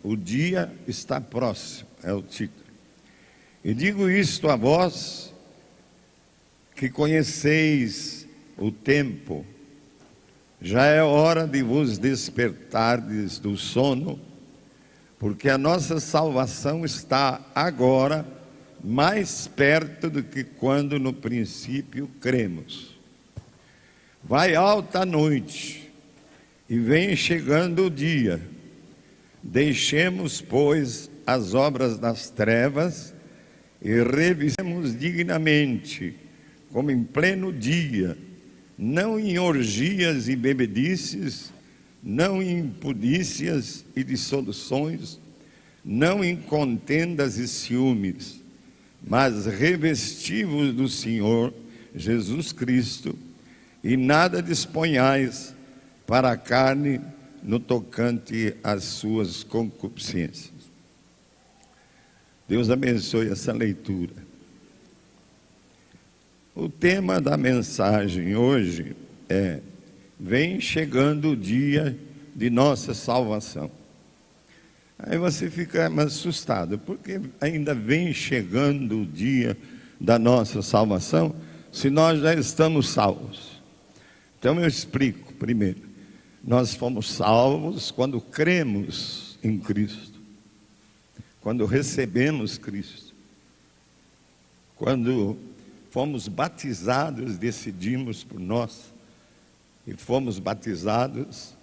o dia está próximo, é o título. E digo isto a vós, que conheceis o tempo, já é hora de vos despertardes do sono, porque a nossa salvação está agora mais perto do que quando no princípio cremos. Vai alta a noite e vem chegando o dia. Deixemos, pois, as obras das trevas e revisemos dignamente, como em pleno dia, não em orgias e bebedices, não em impudícias e dissoluções, não em contendas e ciúmes, mas revesti-vos do Senhor Jesus Cristo, e nada disponhais para a carne no tocante às suas concupiscências. Deus abençoe essa leitura. O tema da mensagem hoje é: vem chegando o dia de nossa salvação. Aí você fica assustado, porque ainda vem chegando o dia da nossa salvação, se nós já estamos salvos. Então eu explico primeiro. Nós fomos salvos quando cremos em Cristo, quando recebemos Cristo, quando fomos batizados, decidimos por nós, e fomos batizados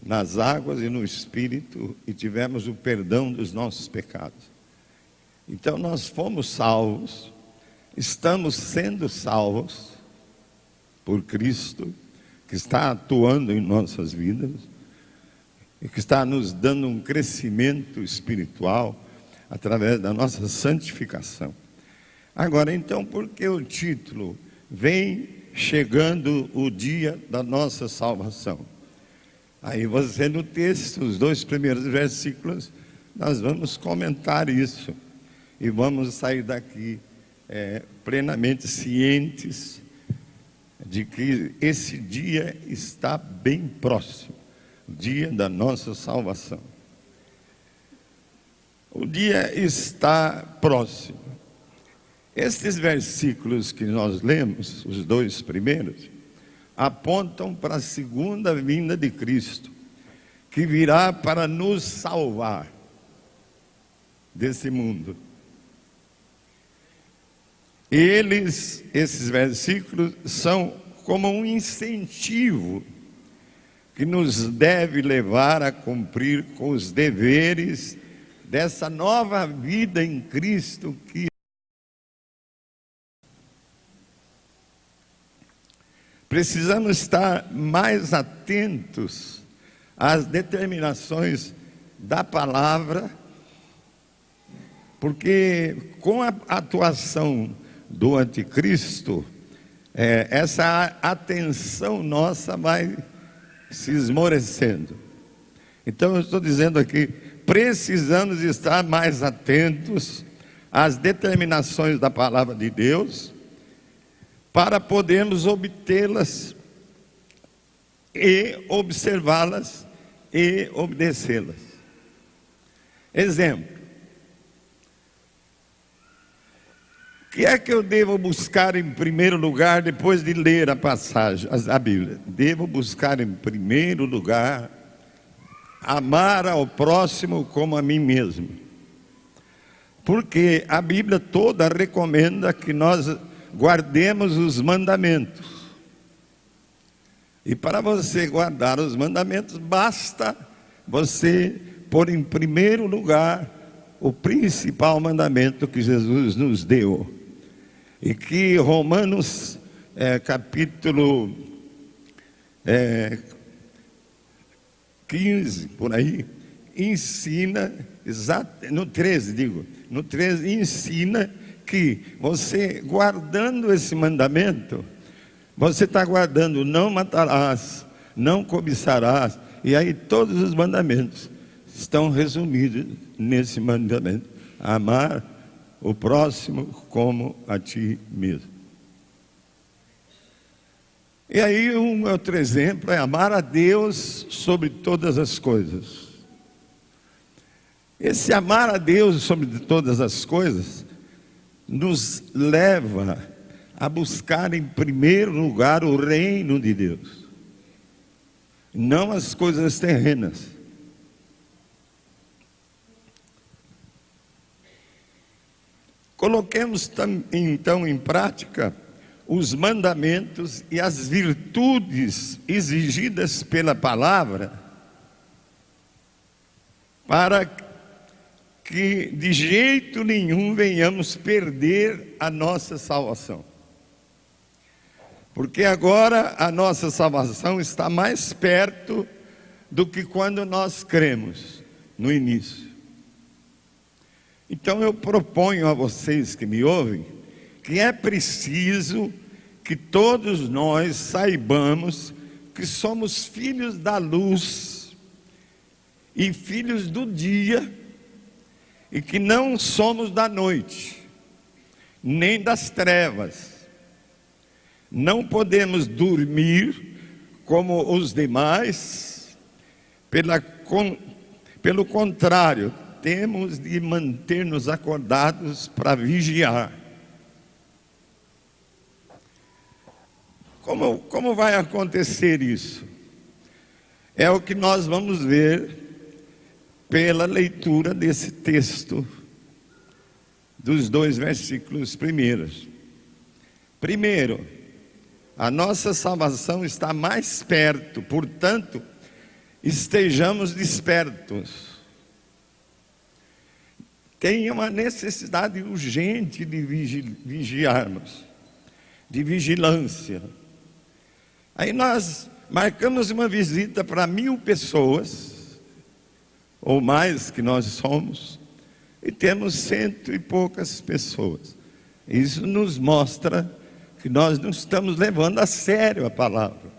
nas águas e no Espírito, e tivemos o perdão dos nossos pecados. Então nós fomos salvos, estamos sendo salvos por Cristo, que está atuando em nossas vidas, e que está nos dando um crescimento espiritual, através da nossa santificação. Agora, então, por que o título, vem chegando o dia da nossa salvação? Aí você no texto, os 2 primeiros versículos, nós vamos comentar isso, e vamos sair daqui plenamente cientes de que esse dia está bem próximo, o dia da nossa salvação. O dia está próximo. Estes versículos que nós lemos, os 2 primeiros, apontam para a segunda vinda de Cristo, que virá para nos salvar desse mundo. Esses versículos são como um incentivo que nos deve levar a cumprir com os deveres dessa nova vida em Cristo que precisamos estar mais atentos às determinações da palavra, porque com a atuação do anticristo, essa atenção nossa vai se esmorecendo. Então eu estou dizendo aqui, precisamos estar mais atentos às determinações da palavra de Deus, para podermos obtê-las e observá-las e obedecê-las. Exemplo: o que é que eu devo buscar em primeiro lugar depois de ler a passagem, a Bíblia? Devo buscar em primeiro lugar amar ao próximo como a mim mesmo, porque a Bíblia toda recomenda que nós guardemos os mandamentos. E para você guardar os mandamentos, basta você pôr em primeiro lugar o principal mandamento que Jesus nos deu, e que Romanos capítulo 15, por aí, ensina, no 13 ensina que você, guardando esse mandamento, você está guardando: não matarás, não cobiçarás, e aí todos os mandamentos estão resumidos nesse mandamento: amar o próximo como a ti mesmo. E aí um outro exemplo é amar a Deus sobre todas as coisas. Esse amar a Deus sobre todas as coisas nos leva a buscar em primeiro lugar o reino de Deus, não as coisas terrenas. Coloquemos então em prática os mandamentos e as virtudes exigidas pela palavra, para que de jeito nenhum venhamos perder a nossa salvação. Porque agora a nossa salvação está mais perto do que quando nós cremos no início. Então eu proponho a vocês que me ouvem, que é preciso que todos nós saibamos que somos filhos da luz e filhos do dia, e que não somos da noite, nem das trevas. Não podemos dormir como os demais, pelo contrário, temos de manter-nos acordados para vigiar. Como vai acontecer isso? É o que nós vamos ver pela leitura desse texto, dos 2 versículos primeiros. Primeiro, a nossa salvação está mais perto, portanto, estejamos despertos. Tem uma necessidade urgente de vigiarmos, de vigilância. Aí nós marcamos uma visita para 1000 pessoas, ou mais que nós somos, e temos 100 e poucas pessoas. Isso nos mostra que nós não estamos levando a sério a palavra.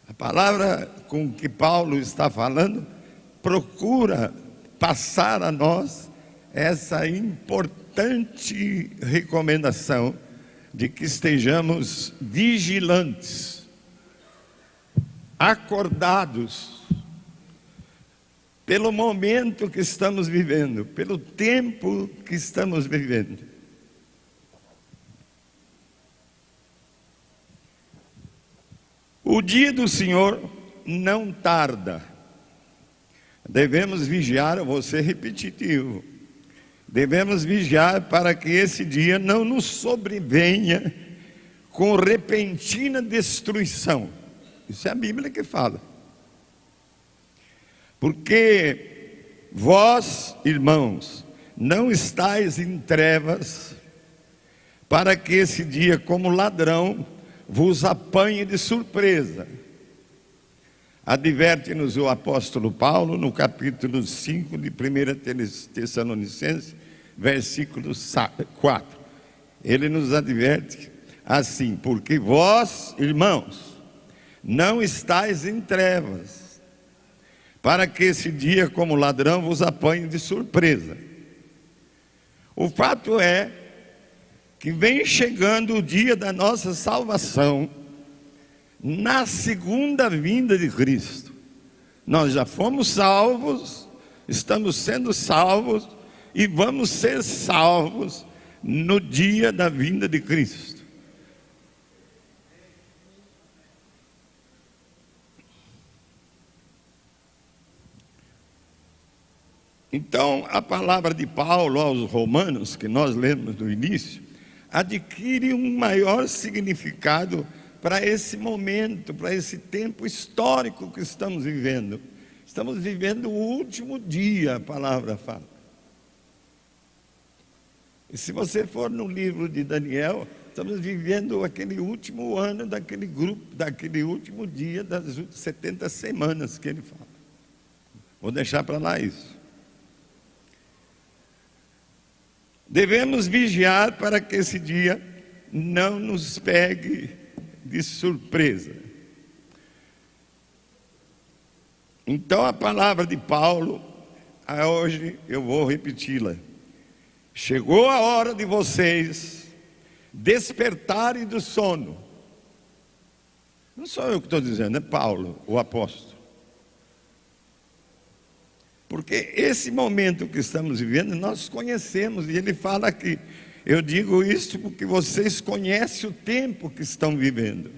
A palavra com que Paulo está falando procura passar a nós essa importante recomendação de que estejamos vigilantes, acordados, pelo momento que estamos vivendo, pelo tempo que estamos vivendo. O dia do Senhor não tarda. Devemos vigiar, eu vou ser repetitivo. Devemos vigiar para que esse dia não nos sobrevenha com repentina destruição. Isso é a Bíblia que fala. Porque vós, irmãos, não estáis em trevas, para que esse dia, como ladrão, vos apanhe de surpresa. Adverte-nos o apóstolo Paulo no capítulo 5 de 1 Tessalonicenses, versículo 4. Ele nos adverte assim: porque vós, irmãos, não estáis em trevas, para que esse dia, como ladrão, vos apanhe de surpresa. O fato é que vem chegando o dia da nossa salvação, na segunda vinda de Cristo. Nós já fomos salvos, estamos sendo salvos e vamos ser salvos no dia da vinda de Cristo. Então, a palavra de Paulo aos Romanos, que nós lemos no início, adquire um maior significado para esse momento, para esse tempo histórico que estamos vivendo. Estamos vivendo o último dia, a palavra fala. E se você for no livro de Daniel, estamos vivendo aquele último ano daquele grupo, daquele último dia das 70 semanas que ele fala. Vou deixar para lá isso. Devemos vigiar para que esse dia não nos pegue de surpresa. Então a palavra de Paulo, hoje eu vou repeti-la. Chegou a hora de vocês despertarem do sono. Não sou eu que estou dizendo, é Paulo, o apóstolo. Porque esse momento que estamos vivendo, nós conhecemos, e ele fala que eu digo isso porque vocês conhecem o tempo que estão vivendo.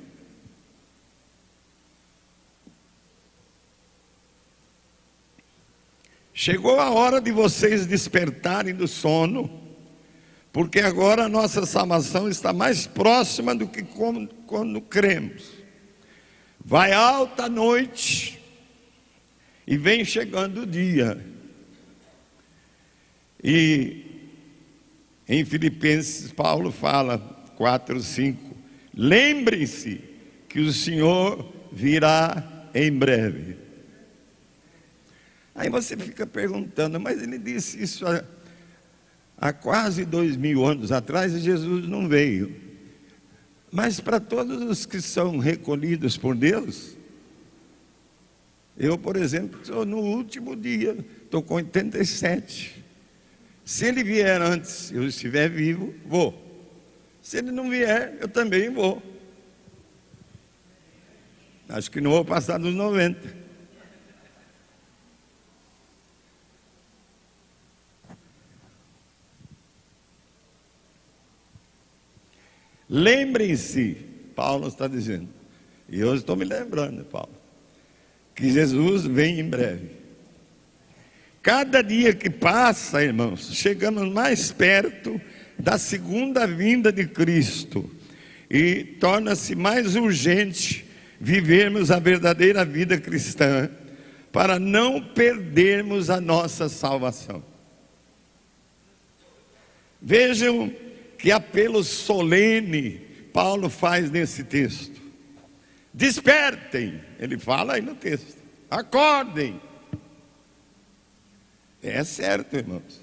Chegou a hora de vocês despertarem do sono, porque agora a nossa salvação está mais próxima do que quando cremos. Vai alta a noite e vem chegando o dia. E em Filipenses, Paulo fala, 4:5, lembrem-se que o Senhor virá em breve. Aí você fica perguntando, mas ele disse isso há quase 2000 anos atrás e Jesus não veio. Mas para todos os que são recolhidos por Deus, eu, por exemplo, estou no último dia, estou com 87. Se ele vier antes, eu estiver vivo, vou. Se ele não vier, eu também vou. Acho que não vou passar dos 90. Lembrem-se, Paulo está dizendo, e eu estou me lembrando, Paulo, que Jesus vem em breve. Cada dia que passa, irmãos, chegamos mais perto da segunda vinda de Cristo e torna-se mais urgente vivermos a verdadeira vida cristã para não perdermos a nossa salvação. Vejam que apelo solene Paulo faz nesse texto. Despertem, ele fala aí no texto. Acordem. É certo, irmãos.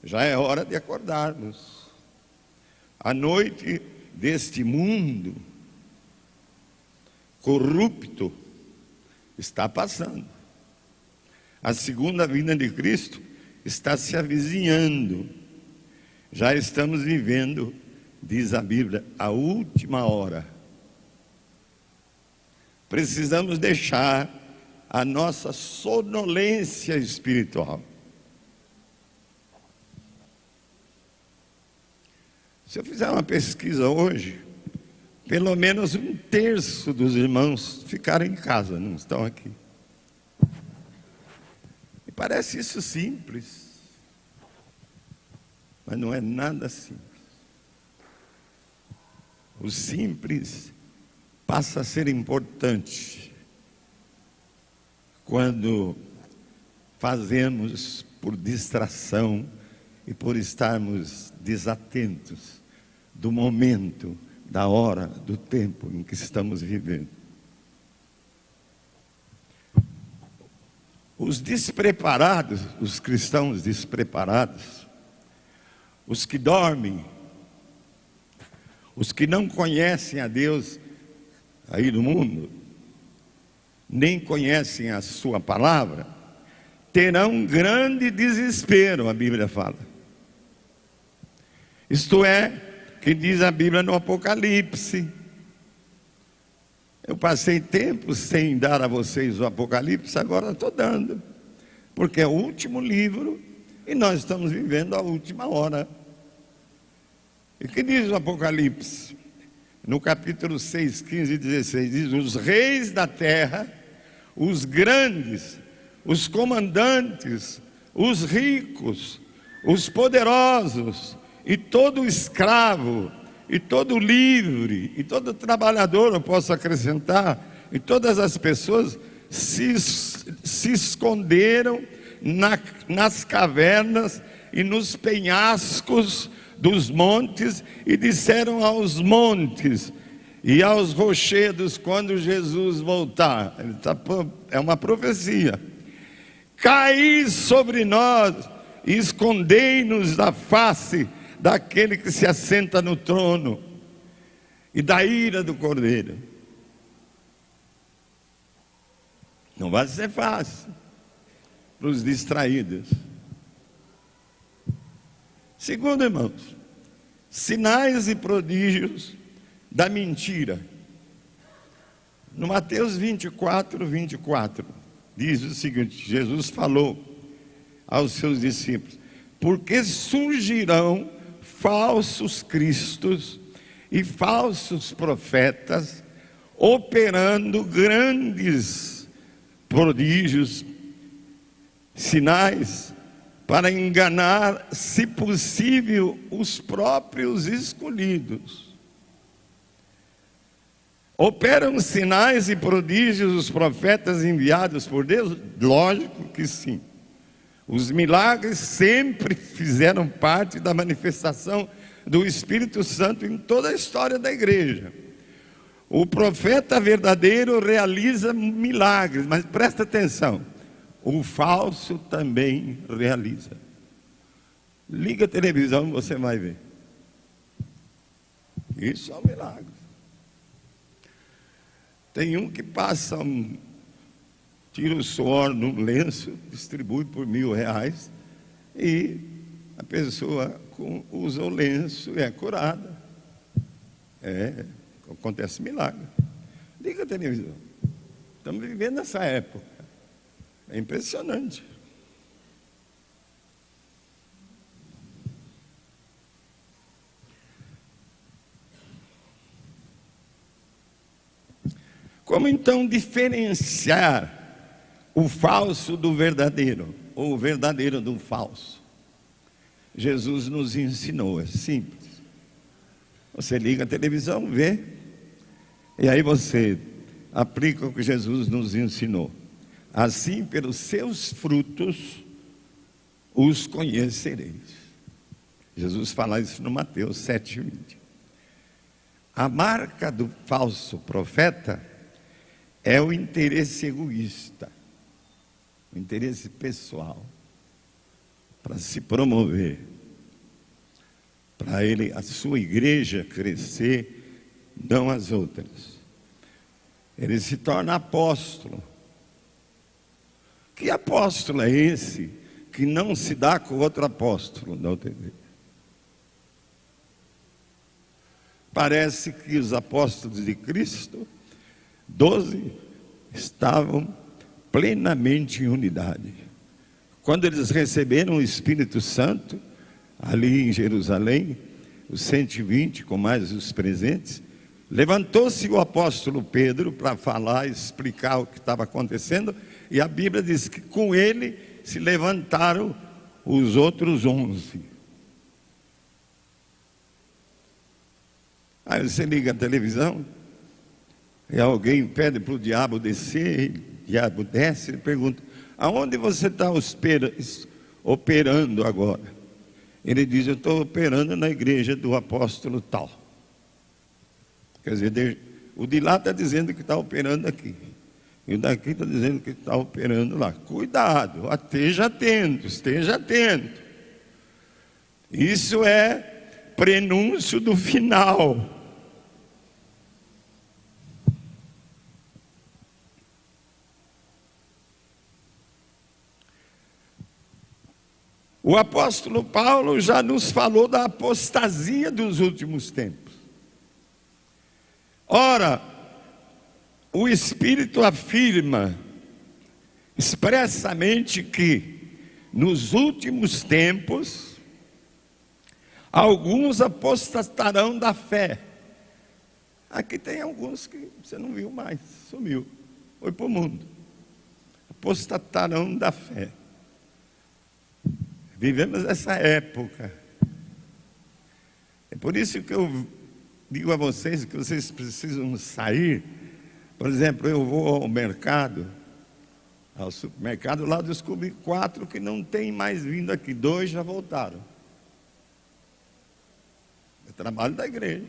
Já é hora de acordarmos. A noite deste mundo corrupto está passando. A segunda vinda de Cristo está se avizinhando. Já estamos vivendo, diz a Bíblia, a última hora. Precisamos deixar a nossa sonolência espiritual. Se eu fizer uma pesquisa hoje, pelo menos 1/3 dos irmãos ficaram em casa, não estão aqui. E parece isso simples. Mas não é nada simples. O simples passa a ser importante quando fazemos por distração e por estarmos desatentos do momento, da hora, do tempo em que estamos vivendo. Os despreparados, os cristãos despreparados, os que dormem, os que não conhecem a Deus aí no mundo, nem conhecem a sua palavra, terão um grande desespero, a Bíblia fala. Isto é, que diz a Bíblia no Apocalipse. Eu passei tempo sem dar a vocês o Apocalipse, agora estou dando, porque é o último livro e nós estamos vivendo a última hora. E o que diz o Apocalipse? No capítulo 6, 15 e 16, diz: os reis da terra, os grandes, os comandantes, os ricos, os poderosos, e todo escravo, e todo livre, e todo trabalhador, eu posso acrescentar, e todas as pessoas se esconderam nas cavernas e nos penhascos dos montes, e disseram aos montes e aos rochedos, quando Jesus voltar, é uma profecia: caí sobre nós e escondei-nos da face daquele que se assenta no trono e da ira do Cordeiro. Não vai ser fácil para os distraídos. Segundo, irmãos, sinais e prodígios da mentira. No Mateus 24, 24, diz o seguinte: Jesus falou: aos seus discípulos: porque surgirão falsos cristos e falsos profetas, operando grandes prodígios, sinais, para enganar, se possível, os próprios escolhidos. Operam sinais e prodígios os profetas enviados por Deus? Lógico que sim. Os milagres sempre fizeram parte da manifestação do Espírito Santo em toda a história da igreja. O profeta verdadeiro realiza milagres, mas presta atenção, o falso também realiza. Liga a televisão e você vai ver. Isso é um milagre. Tem um que passa, tira o suor num lenço, distribui por R$1.000 e a pessoa usa o lenço e é curada. Acontece milagre. Liga a televisão. Estamos vivendo essa época. É impressionante. Como então diferenciar o falso do verdadeiro, ou o verdadeiro do falso? Jesus nos ensinou, é simples. Você liga a televisão, vê, e aí você aplica o que Jesus nos ensinou. Assim, pelos seus frutos, os conhecereis. Jesus fala isso no Mateus 7,20. A marca do falso profeta é o interesse egoísta, o interesse pessoal, para se promover, para a sua igreja crescer, não as outras. Ele se torna apóstolo. Que apóstolo é esse que não se dá com outro apóstolo da outra igreja? Parece que os apóstolos de Cristo, 12, estavam plenamente em unidade. Quando eles receberam o Espírito Santo, ali em Jerusalém, os 120 com mais os presentes, levantou-se o apóstolo Pedro para falar, explicar o que estava acontecendo, e a Bíblia diz que com ele se levantaram os outros 11. Aí você liga a televisão, e alguém pede para o diabo descer, o diabo desce e pergunta: aonde você está operando agora? Ele diz: eu estou operando na igreja do apóstolo tal. Quer dizer, o de lá está dizendo que está operando aqui, e o daqui está dizendo que está operando lá. Cuidado, esteja atento, esteja atento. Isso é prenúncio do final. O apóstolo Paulo já nos falou da apostasia dos últimos tempos. Ora, o Espírito afirma expressamente que nos últimos tempos alguns apostatarão da fé. Aqui tem alguns que você não viu mais, sumiu, foi para o mundo. Apostatarão da fé. Vivemos essa época. É por isso que eu digo a vocês que vocês precisam sair. Por exemplo, eu vou ao mercado, ao supermercado, lá descobri 4 que não tem mais vindo aqui, 2 já voltaram. É trabalho da igreja.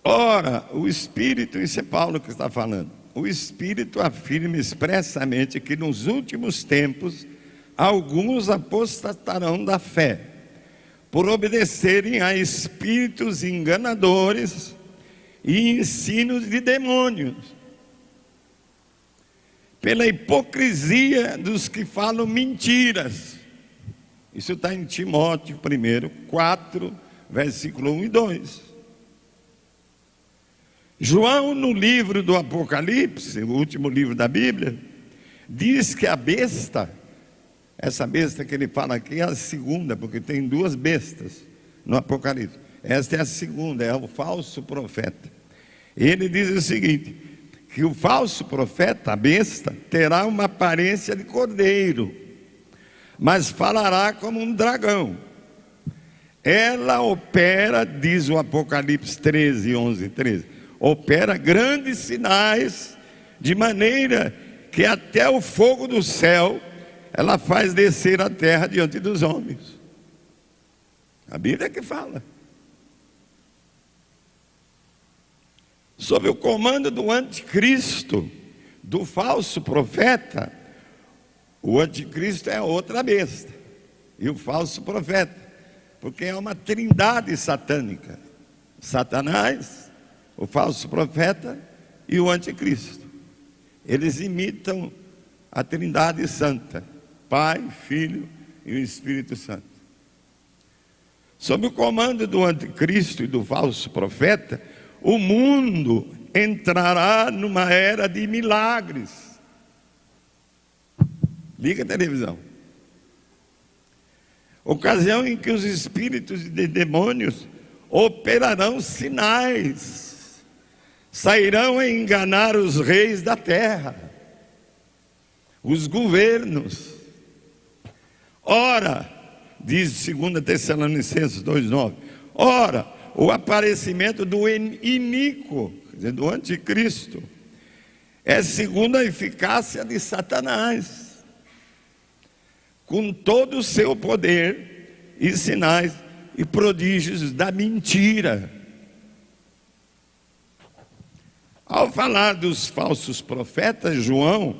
Ora, o Espírito, isso é Paulo que está falando, o Espírito afirma expressamente que nos últimos tempos alguns apostatarão da fé, por obedecerem a espíritos enganadores e ensinos de demônios, pela hipocrisia dos que falam mentiras. Isso está em Timóteo 1, 4, versículo 1 e 2. João, no livro do Apocalipse, o último livro da Bíblia, diz que a besta, essa besta que ele fala aqui é a segunda, porque tem duas bestas no Apocalipse. Esta é a segunda, é o falso profeta. Ele diz o seguinte, que o falso profeta, a besta, terá uma aparência de cordeiro, mas falará como um dragão. Ela opera, diz o Apocalipse 13, 11, 13, opera grandes sinais, de maneira que até o fogo do céu ela faz descer a terra diante dos homens. A Bíblia é que fala. Sob o comando do anticristo, do falso profeta, o anticristo é outra besta, e o falso profeta, porque é uma trindade satânica: Satanás, o falso profeta e o anticristo. Eles imitam a trindade santa, Pai, Filho e o Espírito Santo. Sob o comando do anticristo e do falso profeta, o mundo entrará numa era de milagres. Liga a televisão. Ocasião em que os espíritos de demônios operarão sinais, sairão a enganar os reis da terra, os governos. Ora, diz 2 Tessalonicenses 2,9, ora, o aparecimento do iníquo, quer dizer, do anticristo, é segundo a eficácia de Satanás, com todo o seu poder e sinais e prodígios da mentira. Ao falar dos falsos profetas, João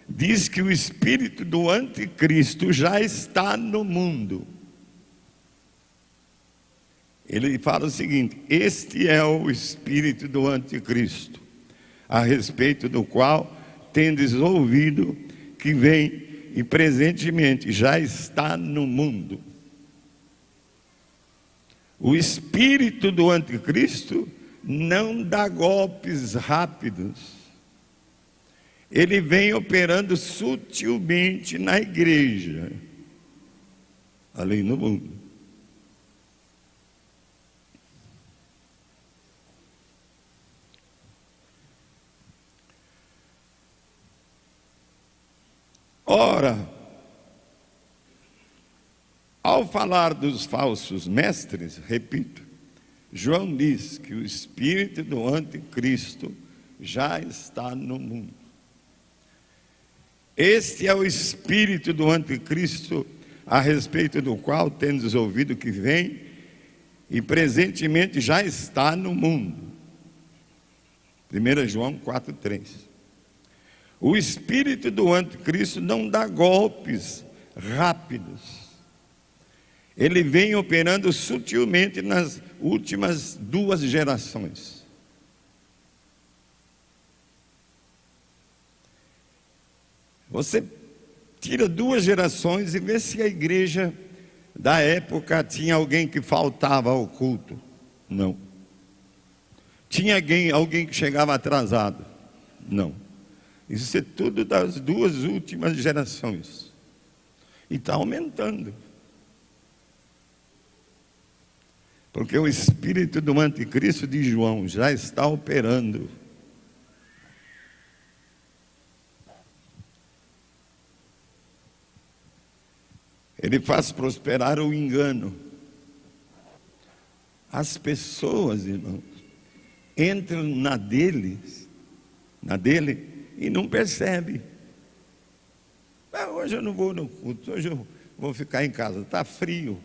diz que o espírito do anticristo já está no mundo. Ele fala o seguinte: este é o espírito do anticristo, a respeito do qual tendes ouvido que vem e presentemente já está no mundo. O espírito do anticristo não dá golpes rápidos. Ele vem operando sutilmente na igreja, além do mundo. Ora, ao falar dos falsos mestres, repito, João diz que o espírito do anticristo já está no mundo. Este é o espírito do anticristo, a respeito do qual tendes ouvido que vem e presentemente já está no mundo. 1 João 4,3. O espírito do anticristo não dá golpes rápidos. Ele vem operando sutilmente nas últimas 2 gerações. Você tira 2 gerações e vê se a igreja da época tinha alguém que faltava ao culto. Não. Tinha alguém que chegava atrasado. Não. Isso é tudo das 2 últimas gerações. E está aumentando. Porque o espírito do anticristo de João já está operando. Ele faz prosperar o engano. As pessoas, irmãos, entram na dele, e não percebe. Hoje eu não vou no culto, hoje eu vou ficar em casa, está frio.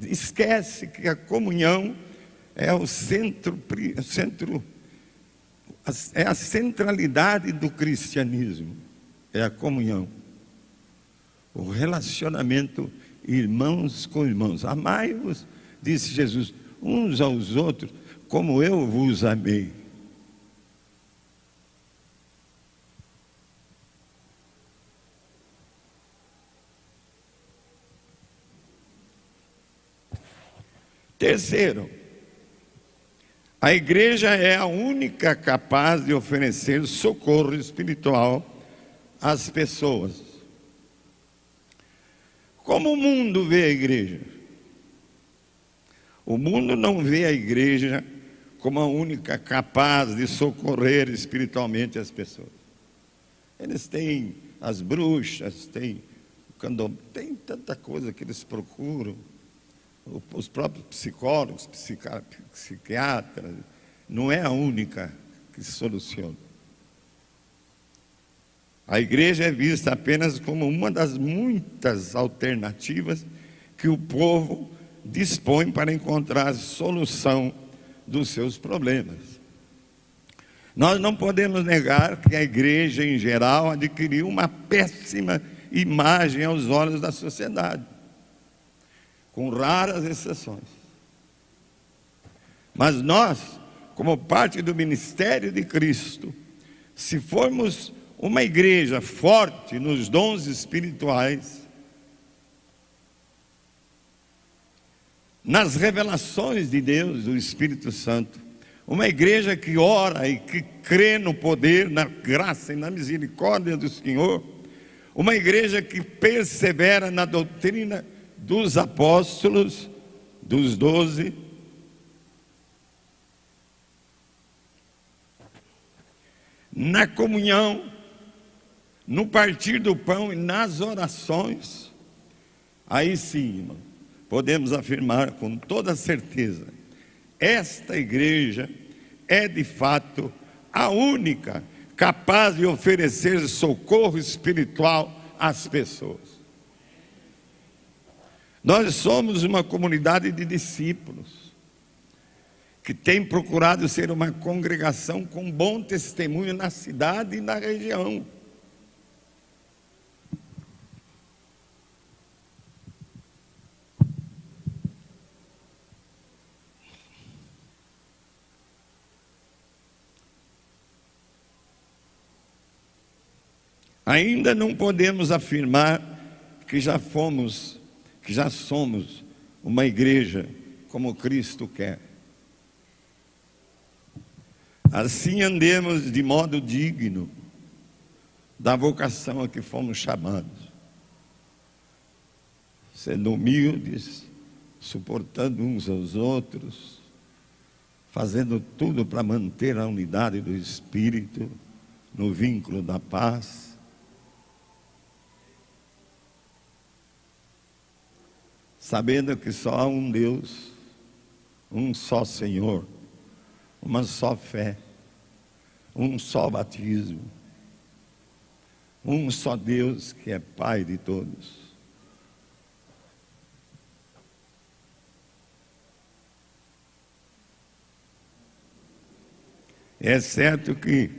Esquece que a comunhão é o é a centralidade do cristianismo, é a comunhão, o relacionamento irmãos com irmãos. Amai-vos, disse Jesus, uns aos outros, como eu vos amei. Terceiro, a igreja é a única capaz de oferecer socorro espiritual às pessoas. Como o mundo vê a igreja? O mundo não vê a igreja como a única capaz de socorrer espiritualmente as pessoas. Eles têm as bruxas, têm tanta coisa que eles procuram. Os próprios psicólogos, psiquiatras, não é a única que soluciona. A igreja é vista apenas como uma das muitas alternativas que o povo dispõe para encontrar solução dos seus problemas. Nós não podemos negar que a igreja em geral adquiriu uma péssima imagem aos olhos da sociedade, com raras exceções. Mas nós, como parte do ministério de Cristo, se formos uma igreja forte nos dons espirituais, nas revelações de Deus, do Espírito Santo, uma igreja que ora e que crê no poder, na graça e na misericórdia do Senhor, uma igreja que persevera na doutrina dos apóstolos, dos 12, na comunhão, no partir do pão e nas orações, aí sim, irmão, podemos afirmar com toda certeza, esta igreja é de fato a única capaz de oferecer socorro espiritual às pessoas. Nós somos uma comunidade de discípulos que tem procurado ser uma congregação com bom testemunho na cidade e na região. Ainda não podemos afirmar que já somos uma igreja como Cristo quer. Assim andemos de modo digno da vocação a que fomos chamados, sendo humildes, suportando uns aos outros, fazendo tudo para manter a unidade do Espírito no vínculo da paz. Sabendo que só há um Deus, um só Senhor, uma só fé, um só batismo, um só Deus que é Pai de todos. É certo que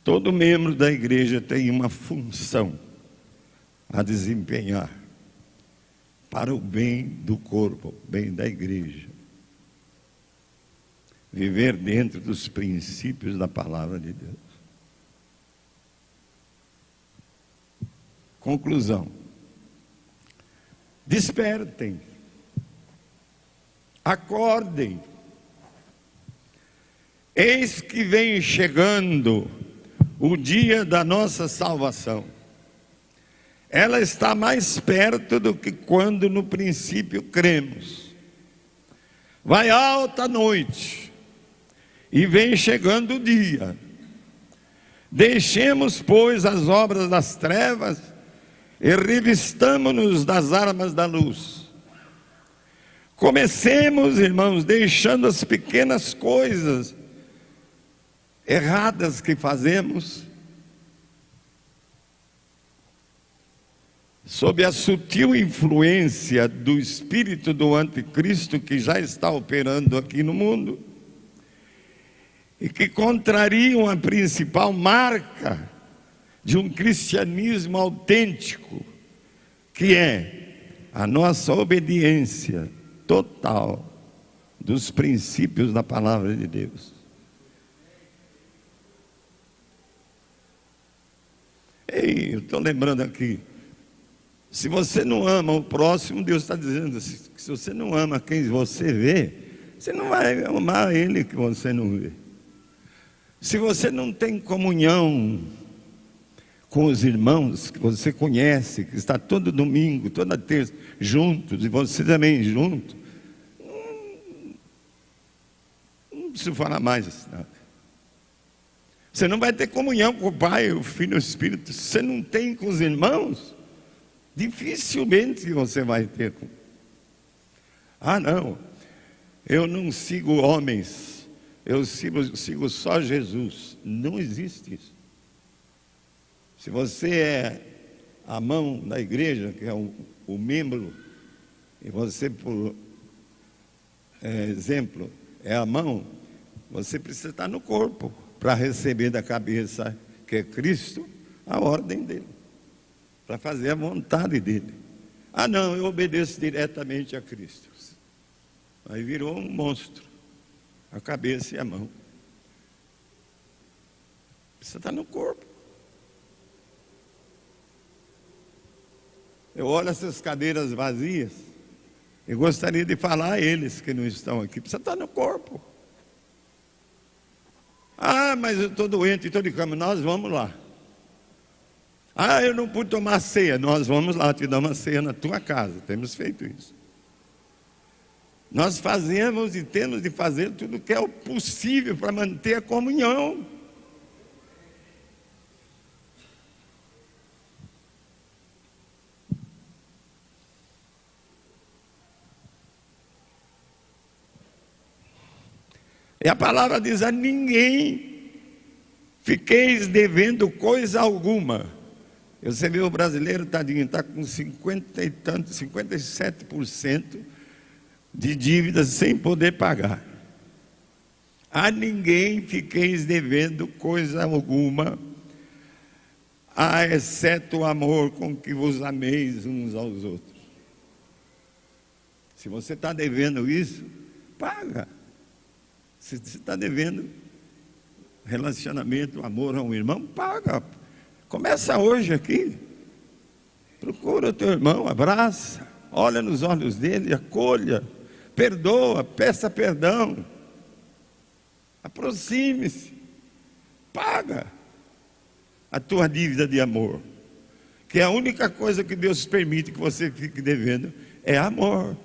todo membro da igreja tem uma função a desempenhar para o bem do corpo, bem da igreja. Viver dentro dos princípios da palavra de Deus. Conclusão. Despertem. Acordem. Eis que vem chegando o dia da nossa salvação. Ela está mais perto do que quando no princípio cremos. Vai alta a noite e vem chegando o dia. Deixemos, pois, as obras das trevas e revistamo-nos das armas da luz. Comecemos, irmãos, deixando as pequenas coisas erradas que fazemos, sob a sutil influência do espírito do anticristo que já está operando aqui no mundo, e que contrariam a principal marca de um cristianismo autêntico, que é a nossa obediência total dos princípios da palavra de Deus. Ei, eu estou lembrando aqui, Se você não ama o próximo, Deus está dizendo assim, que se você não ama quem você vê, você não vai amar ele que você não vê. Se você não tem comunhão com os irmãos que você conhece, que está todo domingo, toda terça, juntos, e você também junto, não preciso falar mais nada. Você não vai ter comunhão com o Pai, o Filho e o Espírito. Se você não tem com os irmãos, dificilmente você vai ter. Ah, não, eu não sigo homens, eu sigo só Jesus. Não existe isso. Se você é a mão da igreja, que é o membro, e você, por exemplo, é a mão, você precisa estar no corpo para receber da cabeça, que é Cristo, a ordem dele, para fazer a vontade dele. Ah, não, eu obedeço diretamente a Cristo. Aí virou um monstro, a cabeça e a mão. Você está no corpo. Eu olho essas cadeiras vazias e gostaria de falar a eles que não estão aqui. Você está no corpo. Ah, mas eu estou doente, estou de cama. Nós vamos lá. Ah, eu não pude tomar ceia. Nós vamos lá, te damos uma ceia na tua casa. Temos feito isso. Nós fazemos e temos de fazer tudo o que é o possível para manter a comunhão. E a palavra diz: a ninguém fiqueis devendo coisa alguma. Você vê o brasileiro, tadinho, está com 50 e tanto, 57% de dívidas sem poder pagar. A ninguém fiqueis devendo coisa alguma, exceto o amor com que vos ameis uns aos outros. Se você está devendo isso, paga. Se você está devendo relacionamento, amor a um irmão, paga. Começa hoje aqui. Procura o teu irmão, abraça, olha nos olhos dele, acolha, perdoa, peça perdão. Aproxime-se, paga a tua dívida de amor. Que é a única coisa que Deus permite que você fique devendo é amor.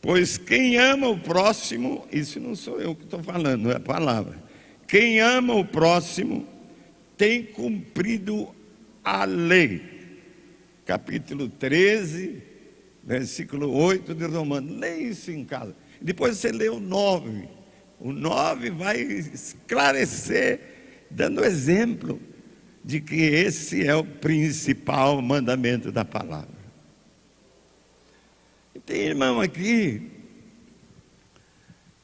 Pois quem ama o próximo, isso não sou eu que estou falando, é a palavra. Quem ama o próximo tem cumprido a lei. Capítulo 13, versículo 8 de Romanos. Leia isso em casa. Depois você lê o 9. O 9 vai esclarecer, dando exemplo de que esse é o principal mandamento da palavra. Tem irmão aqui,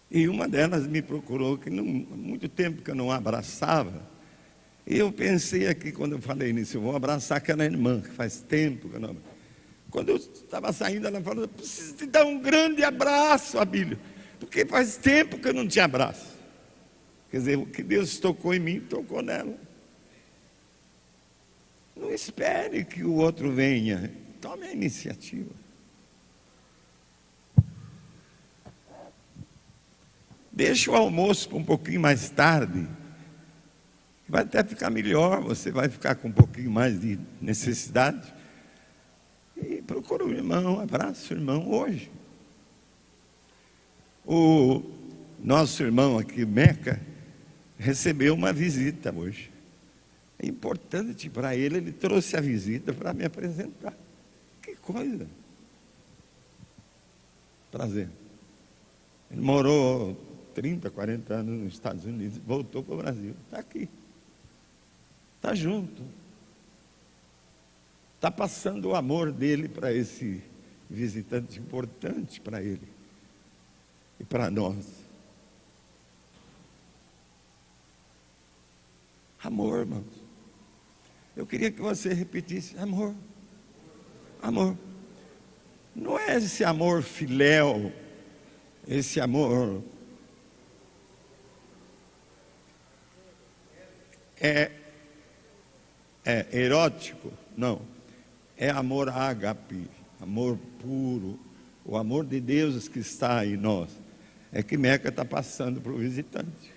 e uma delas me procurou, que há muito tempo que eu não abraçava, e eu pensei aqui, quando eu falei nisso, eu vou abraçar aquela irmã, que faz tempo que eu não... Quando eu estava saindo, ela falou: eu preciso te dar um grande abraço, Abílio, porque faz tempo que eu não te abraço. Quer dizer, o que Deus tocou em mim, tocou nela. Não espere que o outro venha, tome a iniciativa. Deixa o almoço para um pouquinho mais tarde. Vai até ficar melhor, você vai ficar com um pouquinho mais de necessidade. E procura o irmão, abraça o irmão hoje. O nosso irmão aqui, Meca, recebeu uma visita hoje. É importante para ele, ele trouxe a visita para me apresentar. Que coisa. Prazer. Ele morou 30, 40 anos nos Estados Unidos, voltou para o Brasil, está aqui, está junto, está passando o amor dele para esse visitante importante para ele e para nós. Amor, irmãos. Eu queria que você repetisse: amor, amor. Não é esse amor filéu, esse amor é erótico, não. É amor ágape, amor puro, o amor de Deus que está em nós. É que Meca está passando para o visitante.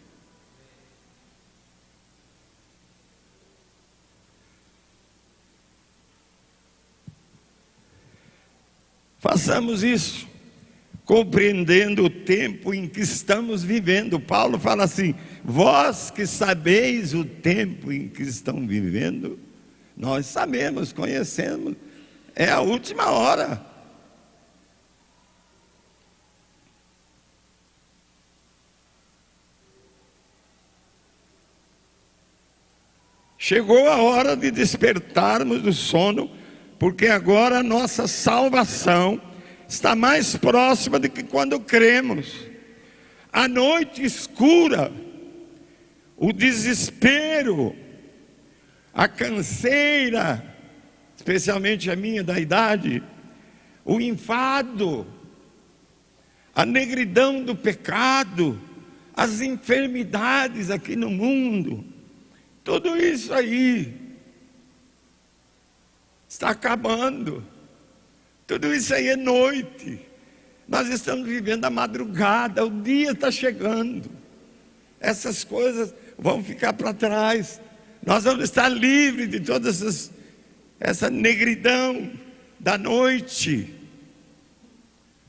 Façamos isso, compreendendo o tempo em que estamos vivendo. Paulo fala assim: vós que sabeis o tempo em que estão vivendo, nós sabemos, conhecemos, é a última hora. Chegou a hora de despertarmos do sono, porque agora a nossa salvação está mais próxima do que quando cremos. A noite escura, o desespero, a canseira, especialmente a minha da idade, o enfado, a negridão do pecado, as enfermidades aqui no mundo, tudo isso aí está acabando. Tudo isso aí é noite. Nós estamos vivendo a madrugada, o dia está chegando. Essas coisas vão ficar para trás. Nós vamos estar livres de toda essa negridão da noite.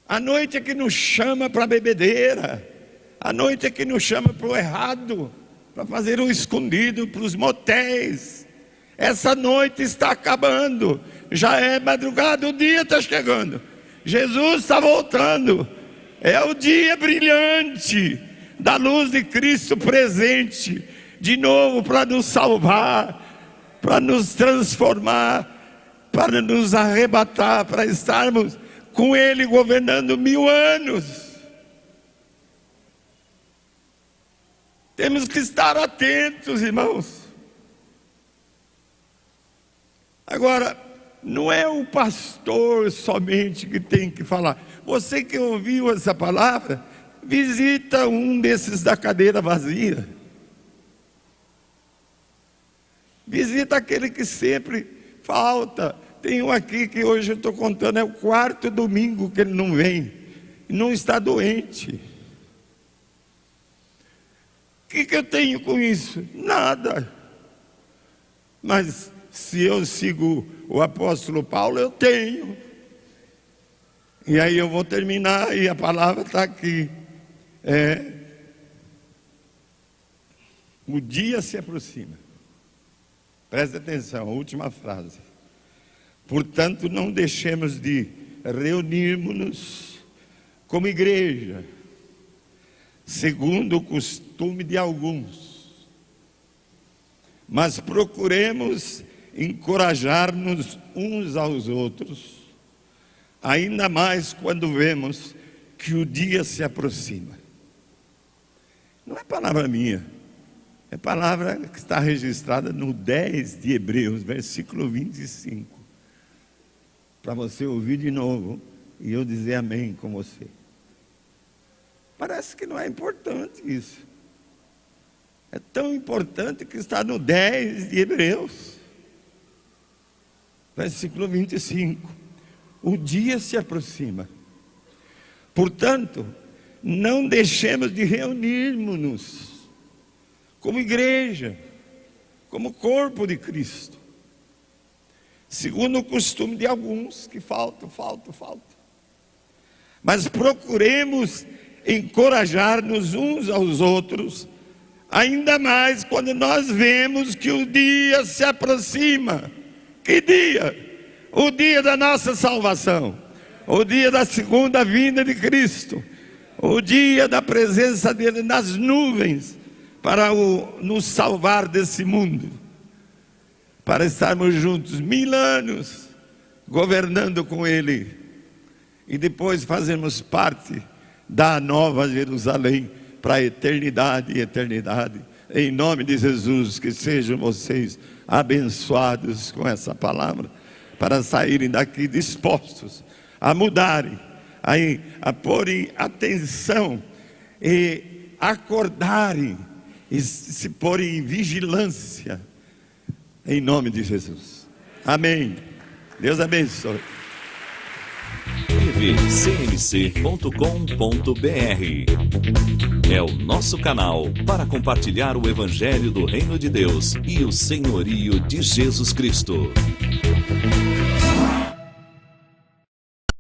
A noite é que nos chama para a bebedeira. A noite é que nos chama para o errado, para fazer o escondido, para os motéis. Essa noite está acabando. Já é madrugada, o dia está chegando. Jesus está voltando. É o dia brilhante da luz de Cristo presente, de novo para nos salvar, para nos transformar, para nos arrebatar, para estarmos com Ele governando 1000 anos. Temos que estar atentos, irmãos. Agora, não é o pastor somente que tem que falar. Você que ouviu essa palavra, visita um desses da cadeira vazia. Visita aquele que sempre falta. Tem um aqui que hoje eu estou contando, é o 4º domingo que ele não vem. E não está doente. O que eu tenho com isso? Nada. Mas se eu sigo o apóstolo Paulo, eu tenho. E aí eu vou terminar, e a palavra está aqui. O dia se aproxima. Presta atenção, a última frase. Portanto, não deixemos de reunirmos-nos como igreja, segundo o costume de alguns, mas procuremos encorajar-nos uns aos outros, ainda mais quando vemos que o dia se aproxima. Não é palavra minha, é palavra que está registrada no 10 de Hebreus, versículo 25, para você ouvir de novo e eu dizer amém com você. Parece que não é importante isso. É tão importante que está no 10 de Hebreus, versículo 25. O dia se aproxima. Portanto, não deixemos de reunirmos-nos como igreja, como corpo de Cristo, segundo o costume de alguns, que falta. Mas procuremos encorajar-nos uns aos outros, ainda mais quando nós vemos que o dia se aproxima. Que dia? O dia da nossa salvação, o dia da segunda vinda de Cristo, o dia da presença dele nas nuvens, para nos salvar desse mundo, para estarmos juntos 1000 anos, governando com ele, e depois fazermos parte da nova Jerusalém, para a eternidade e eternidade. Em nome de Jesus, que sejam vocês abençoados com essa palavra, para saírem daqui dispostos a mudarem, a porem atenção e acordarem e se pôr em vigilância, em nome de Jesus. Amém. Deus abençoe. tvcmc.com.br é o nosso canal para compartilhar o Evangelho do Reino de Deus e o senhorio de Jesus Cristo.